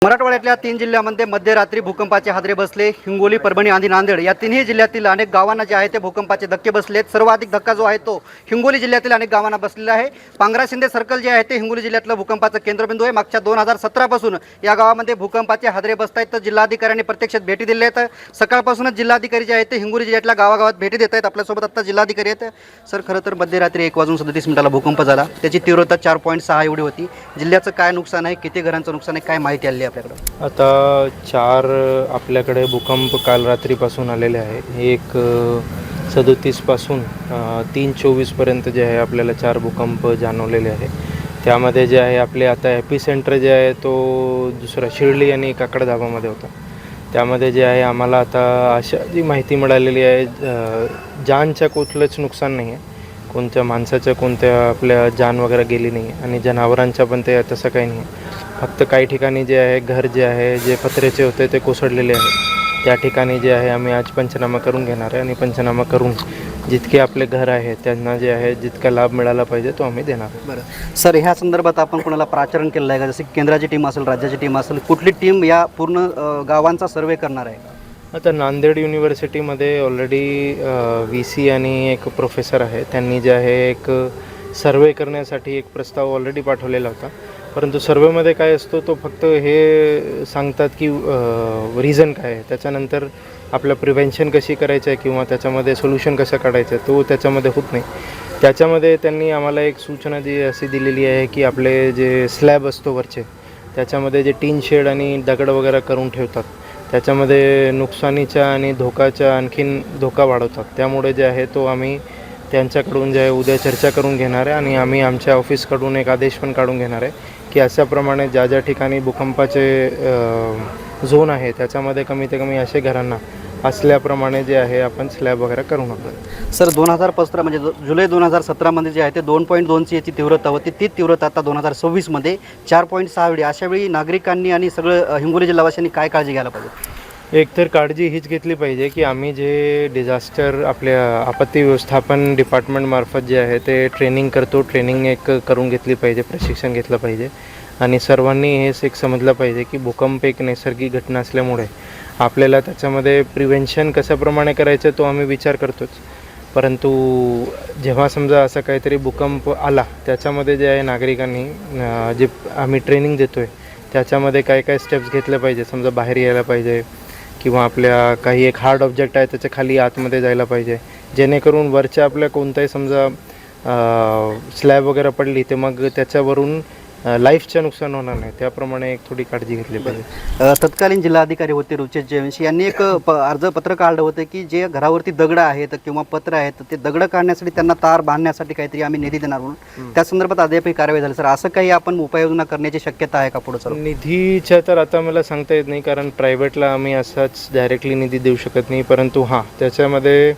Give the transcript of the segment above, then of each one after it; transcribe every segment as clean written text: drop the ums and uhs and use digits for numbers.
मराठवाड्यातल्या 3 जिल्ह्यांमध्ये मध्यरात्री भूकंपाचे हादरे बसले. हिंगोली, परभणी आणि नांदेड या तिन्ही जिल्ह्यातील अनेक गावांना जे आहे ते भूकंपाचे धक्के बसलेत. सर्वाधिक धक्का जो आहे तो हिंगोली जिल्ह्यातील अनेक गावांना बसलेला आहे. पांगरा शिंदे सर्कल जे आहे ते हिंगोली जिल्ह्यातलं भूकंपाचं केंद्रबिंदू आहे. मागच्या 2017 पासून या गावामध्ये भूकंपाचे हादरे बसत आहेत. तर जिल्हाधिकाऱ्यांनी प्रत्यक्षात भेटी दिल्या आहेत. सकाळपासूनच जिल्हाधिकारी जे आहेत ते हिंगोली जिल्ह्यातल्या गावागावात भेटी देत आहेत. आपल्यासोबत आता जिल्हाधिकारी आहेत. सर, खरं तर मध्यरात्री 1:37 भूकंप झाला. त्याची तीव्रता 4.6 एवढी होती. जिल्ह्याचं काय नुकसान आहे, किती घरांचं नुकसान आहे, काय माहिती आली आपल्याकडे? आता 4 आपल्याकडे भूकंप काल रात्रीपासून आलेले आहे. एक 37पासून 3:24पर्यंत जे आहे आपल्याला 4 भूकंप जाणवलेले आहे. त्यामध्ये जे आहे आपले आता एपिसेंटर जे आहे तो दुसरा शिर्डी आणि काकडधाबामध्ये होता. त्यामध्ये जे आहे आम्हाला आता अशा जी माहिती मिळालेली आहे, जानच्या कुठलंच नुकसान नाही आहे. कोणत्या माणसाच्या कोणत्या आपल्या जान वगैरे गेली नाही आणि जनावरांच्या पण ते तसं काही नाही आहे. फक्त काही ठिकाणी जे आहे घर जे आहे जे पत्र्याचे होते ते कोसळलेले आहे. त्या ठिकाणी जे आहे आम्ही आज पंचनामा करून घेणार आहे आणि पंचनामा करून जितके आपले घर आहे त्यांना जे आहे जितका लाभ मिळाला पाहिजे तो आम्ही देणार. बरं सर, ह्या संदर्भात आपण कोणाला प्राचारण केलं आहे का? जसे केंद्राची टीम असेल, राज्याची टीम असेल, कुठली टीम या पूर्ण गावांचा सर्वे करणार आहे? आता नांदेड युनिव्हर्सिटीमध्ये ऑलरेडी VC आणि एक प्रोफेसर आहे, त्यांनी जे आहे एक सर्वे करण्यासाठी एक प्रस्ताव ऑलरेडी पाठवलेला होता. परंतु सर्वेमध्ये काय असतो तो फक्त हे सांगतात की रिझन काय आहे, त्याच्यानंतर आपलं प्रिव्हेन्शन कशी करायचं आहे किंवा त्याच्यामध्ये सोल्युशन कसं काढायचं आहे तो त्याच्यामध्ये होत नाही. त्याच्यामध्ये त्यांनी आम्हाला एक सूचना जी अशी दिलेली आहे की आपले जे स्लॅब असतो वरचे त्याच्यामध्ये जे टीन शेड आणि दगड वगैरे करून ठेवतात त्याच्यामध्ये नुकसानीच्या आणि धोकाच्या आणखीन धोका वाढवतात. त्यामुळे जे आहे तो आम्ही त्यांच्याकडून जे आहे उद्या चर्चा करून घेणार आहे आणि आम्ही आमच्या ऑफिसकडून एक आदेश पण काढून घेणार आहे की अशाप्रमाणे ज्या ज्या ठिकाणी भूकंपाचे झोन आहे त्याच्यामध्ये कमीत कमी असे घरांना असल्याप्रमाणे जे आहे आपण स्लॅब वगैरे करू नका. सर, 2015 म्हणजे जुलै 2017मध्ये जे आहे ते 2.2ची याची तीव्रता होती. ती तीव्रता आता 2026मध्ये 4.6 एवढी. अशावेळी नागरिकांनी आणि सगळं हिंगोली जिल्हावासियांनी काय काळजी घ्यायला पाहिजे? एकतर काळजी हीच घेतली पाहिजे की आम्ही जे डिझास्टर आपल्या आपत्ती व्यवस्थापन डिपार्टमेंटमार्फत जे आहे ते ट्रेनिंग करतो. ट्रेनिंग एक करून घेतली पाहिजे, प्रशिक्षण घेतलं पाहिजे आणि सर्वांनी हेच एक समजलं पाहिजे की भूकंप एक नैसर्गिक घटना असल्यामुळे आपल्याला त्याच्यामध्ये प्रिव्हेन्शन कशाप्रमाणे करायचं तो आम्ही विचार करतोच. परंतु जेव्हा समजा असा काहीतरी भूकंप आला त्याच्यामध्ये जे आहे नागरिकांनी जे आम्ही ट्रेनिंग देतो आहे त्याच्यामध्ये काय काय स्टेप्स घेतले पाहिजे. समजा बाहेर यायला पाहिजे किंवा आपल्या काही एक हार्ड ऑब्जेक्ट आहे त्याच्या खाली आतमध्ये जायला पाहिजे, जेणेकरून वरच्या आपल्या कोणताही समजा स्लॅब वगैरे पडली ते मग त्याच्यावरून लाईफचं नुकसान होणार नाही. त्याप्रमाणे एक थोडी काळजी घेतली पाहिजे. तत्कालीन जिल्हाधिकारी होते रुचेश जयवंशी यांनी एक अर्ज पत्र काढलं होतं की जे घरावरती दगड आहेत किंवा पत्र आहेत ते दगड काढण्यासाठी त्यांना तार बांधण्यासाठी काहीतरी आम्ही निधी देणार म्हणून त्या संदर्भात अद्यापही कारवाई झाली. सर, असं काही आपण उपाययोजना करण्याची शक्यता आहे का पुढे? सर, निधीच्या तर आता मला सांगता येत नाही कारण प्रायव्हेटला आम्ही असाच डायरेक्टली निधी देऊ शकत नाही. परंतु हां, त्याच्यामध्ये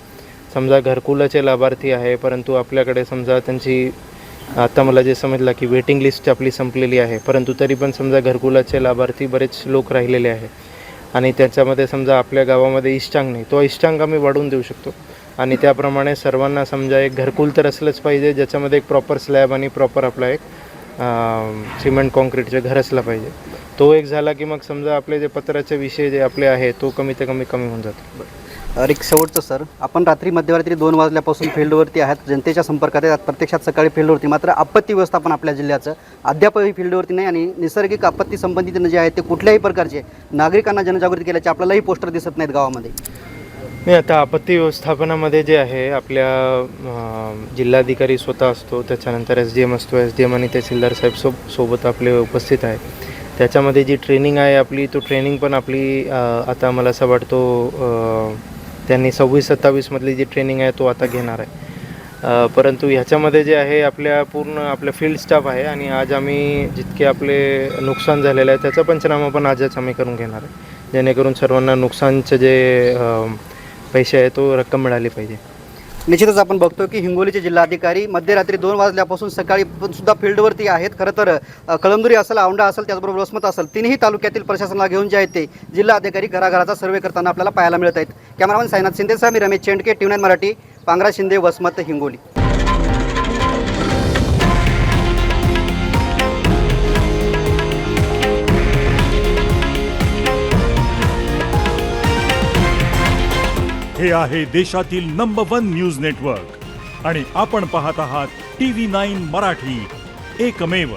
समजा घरकुलाचे लाभार्थी आहे परंतु आपल्याकडे समजा त्यांची आता मला जे समजलं की वेटिंग लिस्ट आपली संपलेली आहे, परंतु तरी पण समजा घरकुलाचे लाभार्थी बरेच लोक राहिलेले आहे आणि त्याच्यामध्ये समजा आपल्या गावामध्ये इष्टांग नाही, तो इष्टांग आम्ही वाढवून देऊ शकतो आणि त्याप्रमाणे सर्वांना समजा एक घरकुल तर असलंच पाहिजे ज्याच्यामध्ये एक प्रॉपर स्लॅब आणि प्रॉपर आपला एक सिमेंट कॉन्क्रीटचे घर असलं पाहिजे. तो एक झाला की मग समजा आपले जे पत्राचे विषय जे आपले आहे तो कमीत कमी होऊन जातो. एक शेवटचं सर, आपण रात्री मध्यरात्री 2 वाजल्यापासून फील्डवरती आहात, जनतेच्या संपर्कात आहेत. प्रत्यक्षात सकाळी फील्डवरती मात्र आपत्ती व्यवस्थापन आपल्या जिल्ह्याचं अद्यापही फील्डवरती नाही आणि नैसर्गिक आपत्ती संबंधित जे आहे ते कुठल्याही प्रकारचे नागरिकांना जनजागृती केल्याचे आपल्यालाही पोस्टर दिसत नाहीत गावामध्ये. नाही, आता आपत्ती व्यवस्थापनामध्ये जे आहे आपल्या जिल्हाधिकारी स्वतः असतो, त्याच्यानंतर SDM असतो, SDM आणि तहसीलदार साहेब सोबत आपले उपस्थित आहे. त्याच्यामध्ये जी ट्रेनिंग आहे आपली तो ट्रेनिंग पण आपली आता मला असं वाटतो त्यांनी 26-27मधली जी ट्रेनिंग आहे तो आता घेणार आहे. परंतु ह्याच्यामध्ये जे आहे आपल्या फील्ड स्टाफ आहे आणि आज आम्ही जितके आपले नुकसान झालेलं आहे त्याचा पंचनामा पण आजच आम्ही करून घेणार आहे, जेणेकरून सर्वांना नुकसानचं जे पैसे आहे तो रक्कम मिळाली पाहिजे. निश्चितच आपण बघतो की हिंगोलीचे जिल्हाधिकारी मध्यरात्री 2 वाजल्यापासून सकाळी सुद्धा फील्डवरती आहेत. खरं तर कळमनुरी असेल, औंढा असेल, त्याचबरोबर वसमत असेल, तिन्ही तालुक्यातील प्रशासनाला घेऊन जे आहेत ते जिल्हाधिकारी घराघराचा सर्वे करताना आपल्याला पाहायला मिळत आहेत. कॅमेरामॅन साईनाथ शिंदेसह मी रमेश चेंडके, TV9 मराठी, पांगरा शिंदे, वसमत, हिंगोली. हे आहे देशातील नंबर 1 न्यूज नेटवर्क आणि आपण पाहत आहात TV9 मराठी, एकमेव.